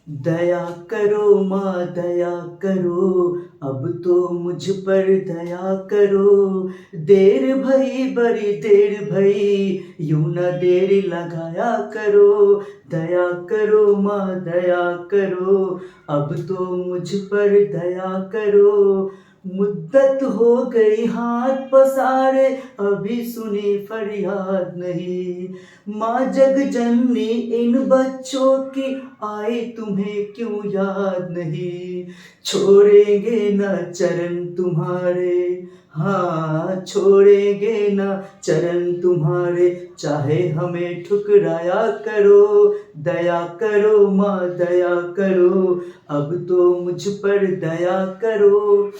दया करो माँ दया करो, अब तो मुझ पर दया करो। देर भई बड़ी देर भई, यूं न देर लगाया करो। दया करो माँ दया करो, अब तो मुझ पर दया करो। मुद्दत हो गई हाथ पसारे, अभी सुनी फरियाद नहीं। माँ जग जननी इन बच्चों की, आई तुम्हें क्यों याद नहीं। छोड़ेंगे न चरण तुम्हारे, हाँ छोड़ेंगे न चरण तुम्हारे, चाहे हमें ठुकराया करो। दया करो माँ दया करो, अब तो मुझ पर दया करो।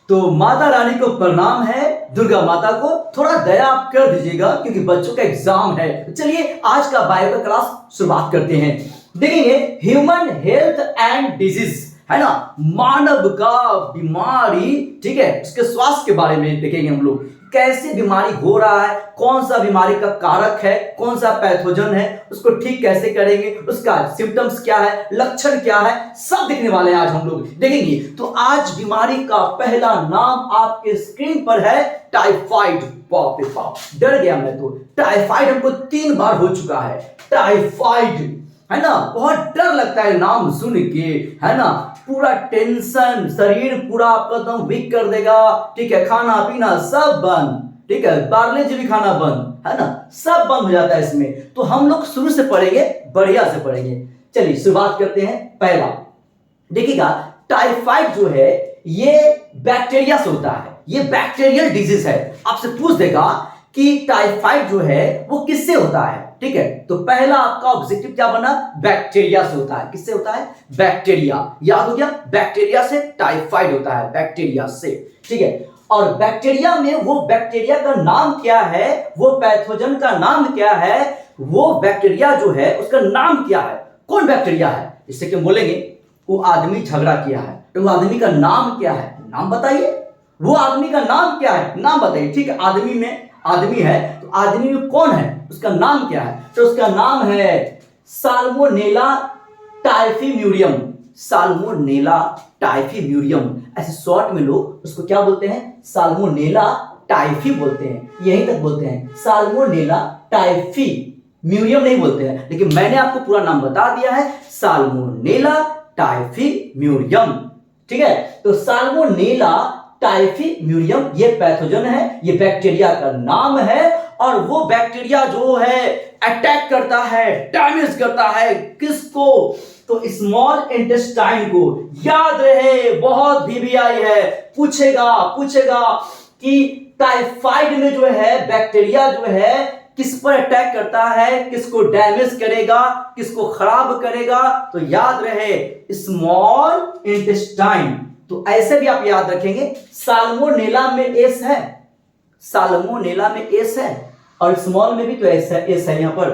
तो माता रानी को प्रणाम है, दुर्गा माता को थोड़ा दया आप कर दीजिएगा क्योंकि बच्चों का एग्जाम है। चलिए आज का बायो का क्लास शुरुआत करते हैं। देखेंगे ह्यूमन हेल्थ एंड डिजीज, है ना, मानव का बीमारी, ठीक है, उसके स्वास्थ्य के बारे में देखेंगे हम लोग। कैसे बीमारी हो रहा है, कौन सा बीमारी का कारक है, कौन सा पैथोजन है, उसको ठीक कैसे करेंगे, उसका सिम्टम्स क्या है, लक्षण क्या है, सब देखने वाले हैं आज हम लोग देखेंगे। तो आज बीमारी का पहला नाम आपके स्क्रीन पर है टाइफाइड। बाप रे बाप, डर गया मैं तो। टाइफाइड हमको 3 बार हो चुका है। टाइफाइड, है ना, बहुत डर लगता है नाम सुन के, है ना। पूरा टेंशन, शरीर पूरा आपका एकदम वीक कर देगा, ठीक है। खाना पीना सब बंद, ठीक है, पार्ले जी भी खाना बंद, है ना, सब बंद हो जाता है इसमें। तो हम लोग शुरू से पढ़ेंगे, बढ़िया से पढ़ेंगे। चलिए शुरुआत करते हैं। पहला देखिएगा, टाइफाइड जो है ये बैक्टीरिया से होता है, ये बैक्टीरियल डिजीज है। आपसे पूछ देगा कि टाइफाइड जो है वो किससे होता है, ठीक है। तो पहला आपका ऑब्जेक्टिव क्या बना, बैक्टीरिया से होता है। किससे होता है, बैक्टीरिया, याद हो गया, बैक्टीरिया से टाइफाइड होता है, बैक्टीरिया से, ठीक है। और बैक्टीरिया में वो बैक्टीरिया का नाम क्या है, वो पैथोजन का नाम क्या है, वो बैक्टीरिया जो है उसका नाम क्या है, कौन बैक्टीरिया है। इससे क्यों बोलेंगे, वो आदमी झगड़ा किया है तो वो आदमी का नाम क्या है, नाम बताइए। वो आदमी का नाम क्या है, नाम बताइए, ठीक है। आदमी में आदमी है तो आदमी में कौन है, उसका नाम क्या है, तो उसका नाम है साल्मोनेला टाइफीम्यूरियम। साल्मोनेला टाइफीम्यूरियम, ऐसे शॉर्ट में लोग उसको क्या बोलते हैं, साल्मोनेला टाइफी बोलते हैं, यहीं तक बोलते हैं, साल्मोनेला टाइफी म्यूरियम नहीं बोलते हैं। लेकिन मैंने आपको पूरा नाम बता दिया है, साल्मोनेला टाइफीम्यूरियम, ठीक है। तो साल्मोनेला टाइफीम्यूरियम ये पैथोजन है, ये बैक्टीरिया का नाम है। और वो बैक्टीरिया जो है अटैक करता है, डैमेज करता है किसको, तो स्मॉल इंटेस्टाइन को। याद रहे, बहुत VVI है, पूछेगा पूछेगा कि टाइफाइड में जो है बैक्टीरिया जो है किस पर अटैक करता है, किसको डैमेज करेगा, किसको खराब करेगा, तो याद रहे स्मॉल इंटेस्टाइन। तो ऐसे भी आप याद रखेंगे, साल्मोनेला में एस है, साल्मोनेला में एस है, और स्मॉल में भी तो एस है, एस है यहां पर।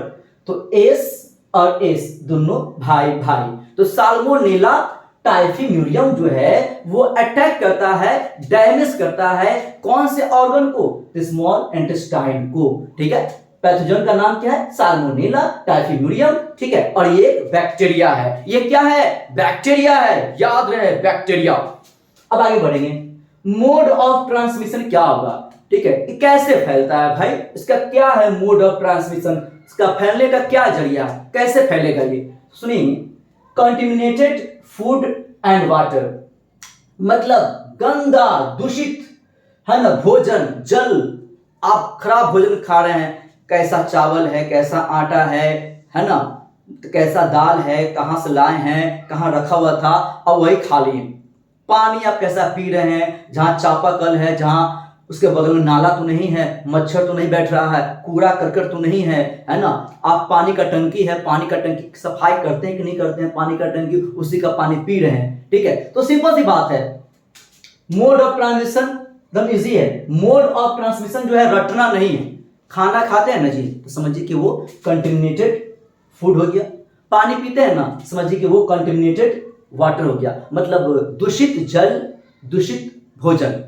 तो एस और एस दोनों भाई भाई। तो साल्मोनेला टाइफीम्यूरियम जो है वो अटैक करता है, डैमेज करता है कौन से ऑर्गन को, स्मॉल इंटेस्टाइन को, ठीक है। पैथोजन का नाम क्या है, साल्मोनेला टाइफीम्यूरियम, ठीक है। और ये बैक्टीरिया है, ये क्या है, बैक्टीरिया है, याद रहे बैक्टीरिया। अब आगे बढ़ेंगे, मोड ऑफ ट्रांसमिशन क्या होगा, ठीक है, ये कैसे फैलता है भाई, इसका क्या है मोड ऑफ ट्रांसमिशन, इसका फैलने का क्या जरिया, कैसे फैलेगा ये सुनिए। कंटेमिनेटेड फूड एंड वाटर, मतलब गंदा दूषित, है ना, भोजन, जल, आप खराब भोजन खा रहे हैं, कैसा चावल है, कैसा आटा है ना, कैसा दाल है, कहां से लाए हैं, कहां रखा हुआ था, और वही खा लिए। पानी आप कैसा पी रहे हैं, जहां चापाकल है, जहां उसके बगल में नाला तो नहीं है, मच्छर तो नहीं बैठ रहा है, कूड़ा करकट तो नहीं है ना। आप पानी का टंकी है, पानी का टंकी की सफाई करते हैं कि नहीं करते हैं, पानी का टंकी उसी का पानी पी रहे हैं, ठीक है। तो सिंपल सी बात है, मोड ऑफ ट्रांसमिशन एकदम इजी है। मोड ऑफ ट्रांसमिशन जो है रटना नहीं है, खाना खाते हैं ना जी, तो समझिए कि वो कंटेमिनेटेड फूड हो गया। पानी पीते हैं ना, समझिए कि वो कंटेमिनेटेड वाटर हो गया, मतलब दूषित जल, दूषित भोजन,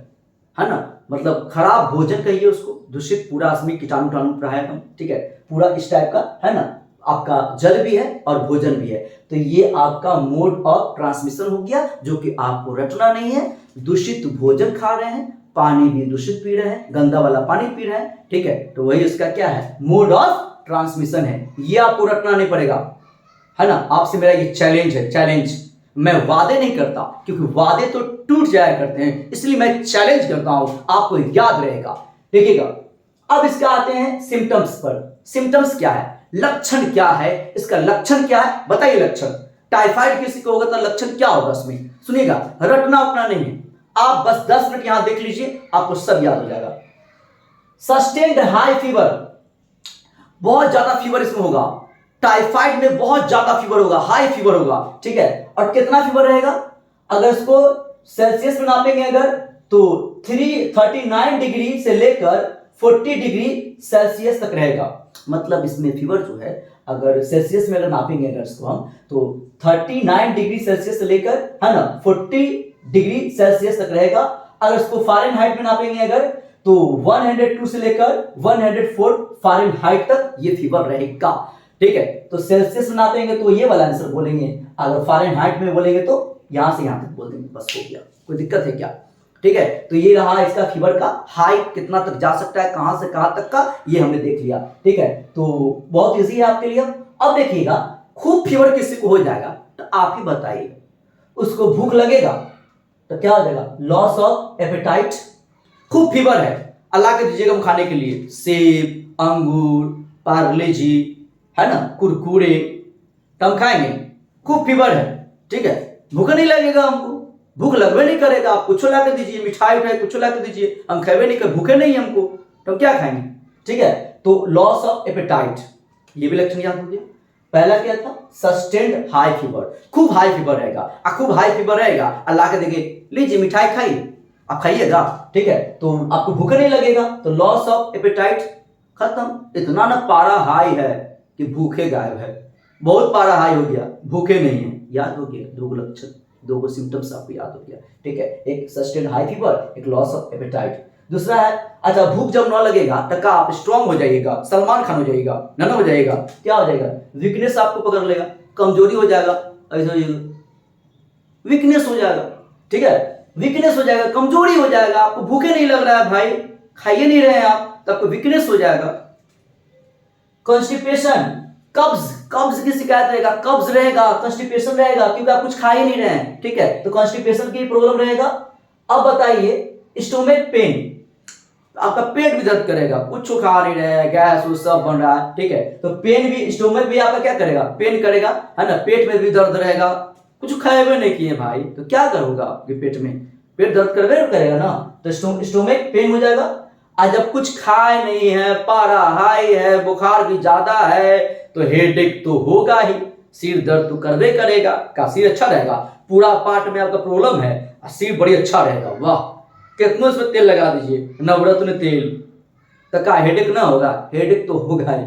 है ना, मतलब खराब भोजन कहिए उसको, दूषित, पूरा उसमें कीटाणु टाणु रहा है, ठीक है, पूरा इस टाइप का, है ना, आपका जल भी है और भोजन भी है। तो ये आपका मोड ऑफ ट्रांसमिशन हो गया, जो कि आपको रटना नहीं है। दूषित भोजन खा रहे हैं, पानी भी दूषित पी रहे हैं, गंदा वाला पानी पी रहे हैं, ठीक है, तो वही उसका क्या है, मोड ऑफ ट्रांसमिशन है। ये आपको रटना नहीं पड़ेगा, है ना। आपसे मेरा ये चैलेंज है, चैलेंज। मैं वादे नहीं करता, क्योंकि वादे तो टूट जाया करते हैं, इसलिए मैं चैलेंज करता हूं, आपको याद रहेगा, देखिएगा। अब इसका आते हैं सिम्टम्स पर। सिम्टम्स क्या है, लक्षण क्या है, इसका लक्षण क्या है, बताइए लक्षण। टाइफाइड किसी को होगा तो लक्षण क्या होगा उसमें, सुनिएगा, रटना उतना नहीं है, आप बस 10 मिनट यहां देख लीजिए, आपको सब याद हो जाएगा। सस्टेन्ड हाई फीवर, बहुत ज्यादा फीवर इसमें होगा। टाइफाइड में बहुत ज्यादा फीवर होगा, हाई फीवर होगा, ठीक है। और कितना फीवर रहेगा, अगर इसको सेल्सियस में नापेंगे अगर, तो 339 डिग्री से लेकर 40 डिग्री सेल्सियस तक रहेगा। मतलब इसमें फीवर जो है, अगर सेल्सियस में अगर नापेंगे अगर इसको हम, तो 39 डिग्री सेल्सियस से लेकर, है ना, 40 डिग्री सेल्सियस तक रहेगा। अगर इसको फ़ारेनहाइट में नापेंगे अगर, तो 102 से लेकर 104 फ़ारेनहाइट तक ये फीवर रहेगा, ठीक है। तो सेल्सियस में नापेंगे तो ये वाला आंसर बोलेंगे, अगर फ़ारेनहाइट में बोलेंगे तो यहां से यहां तक बोल देंगे, बस हो गया। कोई दिक्कत है क्या, ठीक है। तो ये रहा इसका फीवर का हाई, कितना तक जा सकता है, कहां से कहां तक का, ये हमने देख लिया, ठीक है। तो बहुत इजी है आपके लिए। अब देखिएगा, खूब फीवर किसी को हो जाएगा तो आप ही बताइए, उसको भूख लगेगा तो क्या हो जाएगा, लॉस ऑफ एपेटाइट। खूब फीवर है, अल्लाह के दीजिएगा हम खाने के लिए सेब, अंगूर, पार्ले जी, है ना, कुरकुरे, तो हम खाएंगे। खूब फीवर है, ठीक है, भूख नहीं लगेगा हमको, भूख लगवे नहीं करेगा, आप कुछ ला के दीजिए, मिठाई उठाई कुछ ला के दीजिए, हम खावे नहीं कर, भूखे नहीं हमको, तो हम क्या खाएंगे, ठीक है। तो लॉस ऑफ एपेटाइट, ये भी लक्षण याद हो गया। पहला क्या था, सस्टेन्ड हाई फीवर, खूब हाई फीवर रहेगा, खूब हाई फीवर रहेगा, अल्लाह के देखिए, लीजिए मिठाई खाइए, आप खाइएगा, ठीक है, तो आपको भूख नहीं लगेगा, तो लॉस ऑफ एपेटाइट खत्म। इतना ना पारा हाई है कि भूखे गायब है, बहुत पारा हाई हो गया, भूखे नहीं है, याद हो गया, दो लक्षण, दो सिम्टम्स आपको याद हो गया, ठीक है। एक सस्टेन्ड हाई फीवर, एक लॉस ऑफ एपेटाइट। दूसरा है, अच्छा भूख जब ना लगेगा तब आप स्ट्रांग हो जाइएगा, सलमान खान हो जाइएगा, नन हो जाएगा, क्या हो जाएगा, वीकनेस आपको पकड़ लेगा, कमजोरी हो जाएगा, ऐसा वीकनेस हो जाएगा, ठीक है, वीकनेस हो जाएगा, कमजोरी हो जाएगा, आपको भूखे नहीं लग रहा है भाई, खाइए नहीं रहे हैं आप, तो आपको वीकनेस हो जाएगा। कॉन्स्टिपेशन, कब्ज, कब्ज की शिकायत रहेगा, कब्ज रहेगा, कॉन्स्टिपेशन रहेगा, क्योंकि आप कुछ खा ही नहीं रहे हैं, ठीक है, तो कॉन्स्टिपेशन की प्रॉब्लम रहेगा। अब बताइए, स्टोमक पेन, आपका पेट भी दर्द करेगा, कुछ खा नहीं रहे हैं, गैस वो सब बन रहा है, ठीक है, तो पेन भी, स्टोमक भी आपका क्या करेगा, पेन करेगा, है ना, पेट में भी दर्द रहेगा, कुछ खाए हुए नहीं किए भाई, तो क्या करोगा आपके पेट में, पेट दर्द करेगा ना, तो स्टोमक पेन हो जाएगा। आज जब कुछ खाए नहीं है, पारा हाई है, बुखार भी ज्यादा है, तो हेडेक तो होगा ही, सिर दर्द तो करबे करेगा, का सिर अच्छा रहेगा, पूरा पार्ट में आपका प्रॉब्लम है, सिर बड़ी अच्छा रहेगा, वाह, कितना उसमें तेल लगा दीजिए, नवरत्न तेल, तो का हेडेक ना होगा, हेडेक तो होगा ही।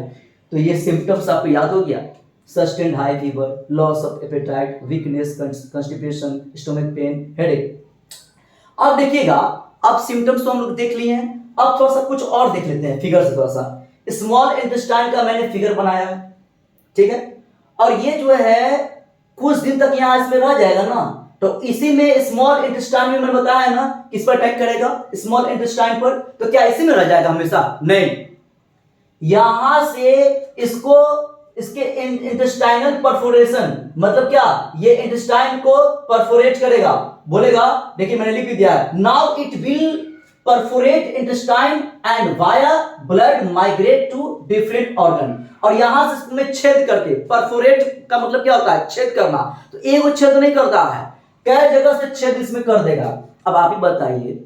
तो ये सिम्टम्स आपको याद हो गया, sustained high fever, loss of appetite, weakness, constipation, stomach pain, headache. अब देखिएगा, अब सिम्टम्स तो हम लोग देख लिए हैं, अब थोड़ा सा कुछ और देख लेते हैं फिगर से, थोड़ा सा स्मॉल इंटेस्टाइन का मैंने फिगर बनाया है, ठीक है, और ये जो है कुछ दिन तक यहाँ इसमें रह जाएगा ना, तो इसी में स्मॉल इंटेस्टाइन में मैंने बताया ना किस पर अटैक करेगा, स्मॉल इंटेस्टाइन पर, तो क्या इसी में रह जाएगा हमेशा, नहीं, यहां से इसको, इसके इंटेस्टाइनल परफोरेशन, मतलब क्या, ये इंटेस्टाइन को परफोरेट करेगा, बोलेगा, देखिए मैंने लिख दिया है, now it will perforate intestine and via blood migrate to different organ, और यहां से इसमें छेद करके, परफोरेट का मतलब क्या होता है, छेद करना, तो एक छेद नहीं करता है, कई जगह से छेद इसमें कर देगा। अब आप ही बताइए,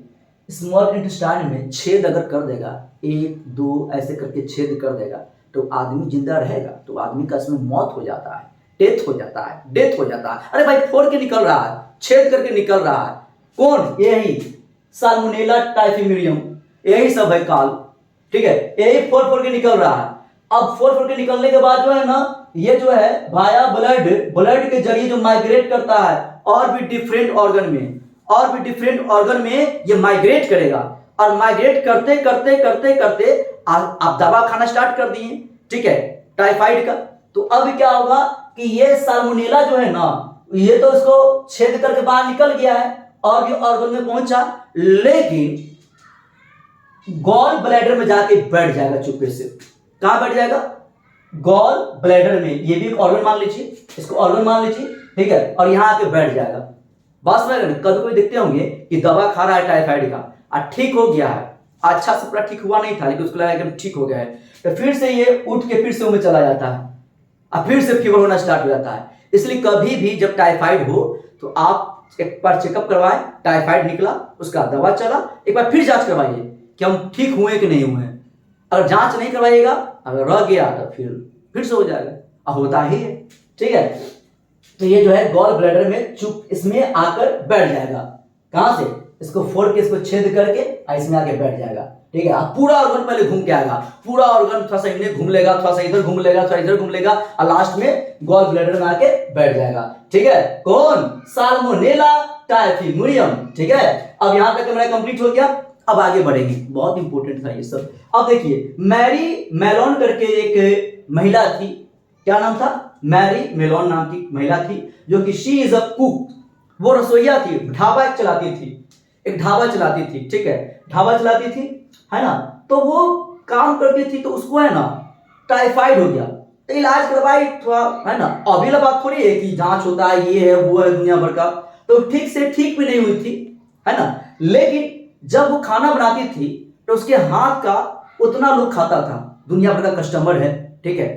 स्मॉल इंटेस्टाइन में छेद अगर कर देगा, एक दो ऐसे करके छेद कर देगा, तो आदमी जिंदा रहेगा, तो आदमी का इसमें मौत हो जाता है, डेथ हो जाता है, डेथ हो जाता है। अरे भाई फोड़ के निकल रहा है, छेद करके निकल रहा है, कौन, यही साल्मोनेला टाइफिमिडियम, यही सब है काल, ठीक है, यही फोड़ फोड़ के निकल रहा है। अब फोड़ फोड़ के निकलने के बाद जो है ना, ये जो है वाया ब्लड के जरिए जो माइग्रेट करता है और भी डिफरेंट ऑर्गन में, और भी डिफरेंट ऑर्गन में ये माइग्रेट करेगा, और माइग्रेट करते करते करते करते आप दवा खाना स्टार्ट कर दिए, ठीक है, टाइफाइड का, तो अब क्या होगा कि ये साल्मोनेला जो है ना, ये तो इसको छेद करके बाहर निकल गया है और भी ऑर्गन में पहुंचा, लेकिन गॉल ब्लैडर में जाके बैठ जाएगा चुपके से। कहां बैठ जाएगा? गॉल ब्लैडर में। ये भी एक ऑर्गन मान लीजिए, इसको ऑर्गन मान लीजिए, ठीक है, और यहां आके बैठ जाएगा। बस में कभी कोई देखते होंगे कि दवा खा रहा है टाइफाइड का, ठीक हो गया है, अच्छा से पूरा ठीक हुआ नहीं था, लेकिन उसको लगा एकदम ठीक हो गया है, तो फिर से ये उठ के फिर से वो में चला जाता है, अब फिर से फीवर होना स्टार्ट हो जाता है। इसलिए कभी भी जब टाइफाइड हो तो आप एक बार चेकअप करवाएं, टाइफाइड निकला, उसका दवा चला, एक बार फिर जांच करवाइए कि हम ठीक हुए कि नहीं हुए। अगर जांच नहीं करवाइएगा, अगर रह गया तो फिर से हो जाएगा, अब होता ही है, ठीक है। तो ये जो है गॉल ब्लैडर में चुप इसमें आकर बैठ जाएगा। कहां से? इसको फोड़ के इसको छेद करके इसमें आके बैठ जाएगा, ठीक है। अब पूरा ऑर्गन पहले घूम के आएगा, पूरा ऑर्गन थोड़ा सा इन्हें घूम लेगा, थोड़ा सा इधर घूम लेगा, थोड़ा इधर घूम लेगा, और लास्ट में गॉल ब्लैडर में आके बैठ जाएगा, ठीक है। कौन? साल्मोनेला टाइफिमुरियम, ठीक है। अब यहां तक हमारा कंप्लीट हो गया। अब आगे बढ़ेंगे, बहुत इंपॉर्टेंट था ये सब। अब देखिए, मैरी मेलोन करके एक महिला थी, क्या नाम था? मैरी मेलोन नाम की महिला थी, जो कि शी इज अ कुक, वो रसोईया थी, ढाबा चलाती थी, एक ढाबा चलाती थी, ठीक है, ढाबा चलाती थी, है ना। तो वो काम करती थी, तो उसको है ना टाइफाइड हो गया, तो इलाज करवाई थोड़ा, है ना। अभी बात थोड़ी है कि जांच होता है, ये है वो है दुनिया भर का, तो ठीक से ठीक भी नहीं हुई थी, है ना। लेकिन जब वो खाना बनाती थी तो उसके हाथ का उतना लोग खाता था, दुनिया भर का कस्टमर है, ठीक है।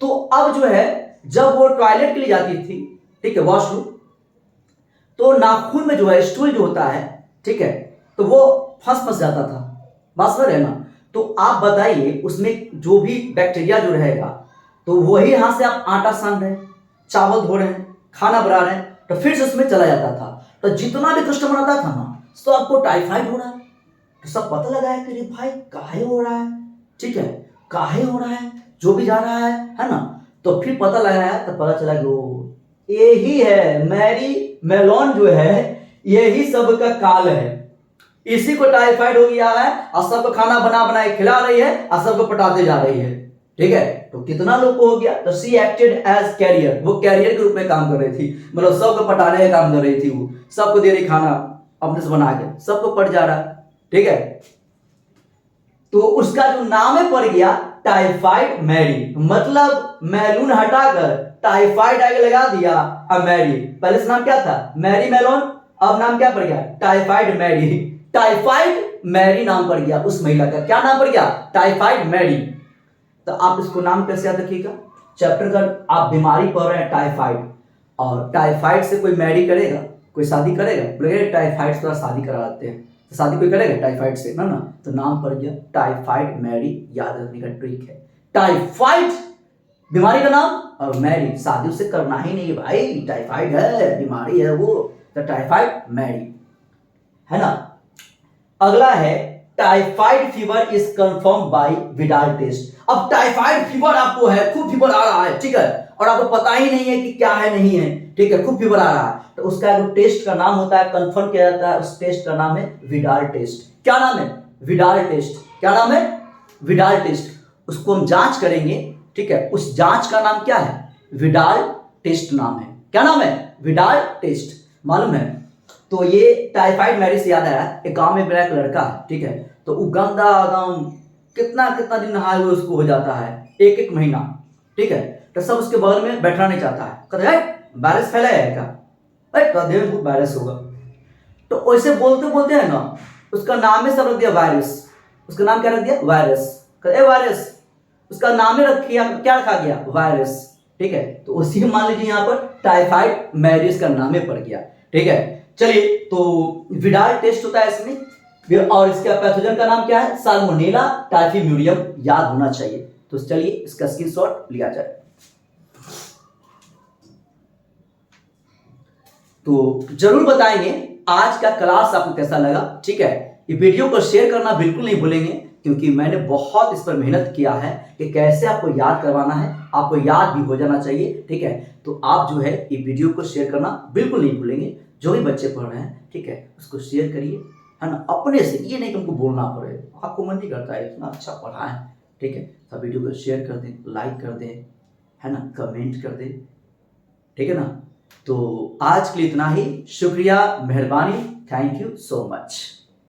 तो अब जो है जब वो टॉयलेट के लिए जाती थी, ठीक है, वॉशरूम, तो नाखून में जो है स्टूल जो होता है, ठीक है, तो वो फंस जाता था, बात समझ रहे ना। तो आप बताइए उसमें जो भी बैक्टीरिया जो रहेगा, तो वही हाथ से आप आटा सान रहे हैं, चावल धो रहे हैं, खाना बना रहे हैं, तो फिर से उसमें चला जाता था। तो जितना भी कस्टमर आता था ना, तो आपको टाइफाइड हो रहा है, तो सब पता लगा है कि भाई काहे हो रहा है, ठीक है, काहे हो रहा है, जो भी जा रहा है ना। तो फिर पता लगाया, तो पता चला कि यही है मैरी मेलोन जो है, यही सब का काल है, इसी को टाइफाइड हो गया है, और सबको खाना बना बनाए खिला रही है, और सबको पटाते जा रही है, ठीक है। तो कितना लोग को हो गया? तो सी एक्टेड एज कैरियर, वो कैरियर के रूप में काम कर रही थी, मतलब सबको पटाने का काम कर रही थी, वो सबको दे रही खाना अपने से बना के, सबको पट जा रहा है, ठीक है। तो उसका जो नाम है पड़ गया टाइफाइड मैरी, मतलब मैलून हटाकर टाइफाइड आगे लगा दिया, अब मैरी। पहले से नाम क्या था? मैरी मेलोन, अब नाम क्या पड़ गया? Typhoid Mary. टाइफाइड मैरी नाम पड़ गया उस महिला का, क्या नाम पड़ गया? Typhoid Mary. तो आप इसको नाम कैसे याद रखिएगा? चैप्टर का आप बीमारी पढ़ रहे हैं टाइफाइड, और टाइफाइड से कोई मैरी करेगा, कोई शादी करेगा? बोले टाइफाइड से शादी करा देते हैं, तो शादी कोई करेगा टाइफाइड से ना? तो नाम पड़ गया टाइफाइड मैरी, याद रखने का ट्रिक है। टाइफाइड बीमारी का नाम, और मैरी शादी उससे करना ही नहीं भाई, टाइफाइड है, बीमारी है वो, तो टाइफाइड मैरी, है ना। अगला है typhoid fever is confirm by Widal test. अब टाइफाइड फीवर आपको है, खूब फीवर आ रहा है, ठीक है, और आपको पता ही नहीं है कि क्या है नहीं है, ठीक है, खूब फीवर आ रहा है, तो उसका जो टेस्ट का नाम होता है, कंफर्म किया जाता है, उस टेस्ट का नाम है विडाल टेस्ट। क्या नाम है? Widal test. क्या नाम है? Widal test. उसको हम जांच करेंगे, ठीक है, उस जांच का नाम क्या है? विडाल टेस्ट नाम है। क्या नाम है? विडाल टेस्ट, मालूम है। तो ये टाइफाइड मैरी से याद आया, एक गांव में मेरा एक लड़का है, ठीक है, तो वो गंदा एकदम कितना कितना दिन नहाए हुए उसको हो जाता है, एक एक महीना, ठीक है। तो सब उसके बगल में बैठना नहीं चाहता है, कहते हैं वायरस फैलाया है क्या? अरे देह में वायरस होगा। तो वैसे बोलते बोलते है ना, उसका नाम ही सब रख दिया वायरस। उसका नाम क्या रख दिया? वायरस। कहते वायरस, उसका नाम ही रखिया, क्या रखा गया? वायरस, ठीक है। तो उसी मान लीजिए यहाँ पर टाइफाइड मैरी का नाम ही पड़ गया, ठीक है। चलिए, तो विडाल टेस्ट होता है इसमें, और इसका पैथोजन का नाम क्या है? साल्मोनेला टाइफिम्यूरियम, याद होना चाहिए। तो चलिए इसका स्क्रीनशॉट लिया जाए। तो जरूर बताएंगे आज का क्लास आपको कैसा लगा, ठीक है। ये वीडियो को शेयर करना बिल्कुल नहीं भूलेंगे, क्योंकि मैंने बहुत इस पर मेहनत किया है कि कैसे आपको याद करवाना है, आपको याद भी हो जाना चाहिए, ठीक है। तो आप जो है ये वीडियो को शेयर करना बिल्कुल नहीं भूलेंगे, जो भी बच्चे पढ़ रहे हैं, ठीक है, उसको शेयर करिए, है ना, अपने से। ये नहीं कि उनको बोलना पड़े, आपको मन नहीं करता है, इतना अच्छा पढ़ा है, ठीक है। सब वीडियो को शेयर कर दें, लाइक कर दें, है ना, कमेंट कर दे, ठीक है ना। तो आज के लिए इतना ही, शुक्रिया, मेहरबानी, थैंक यू सो मच।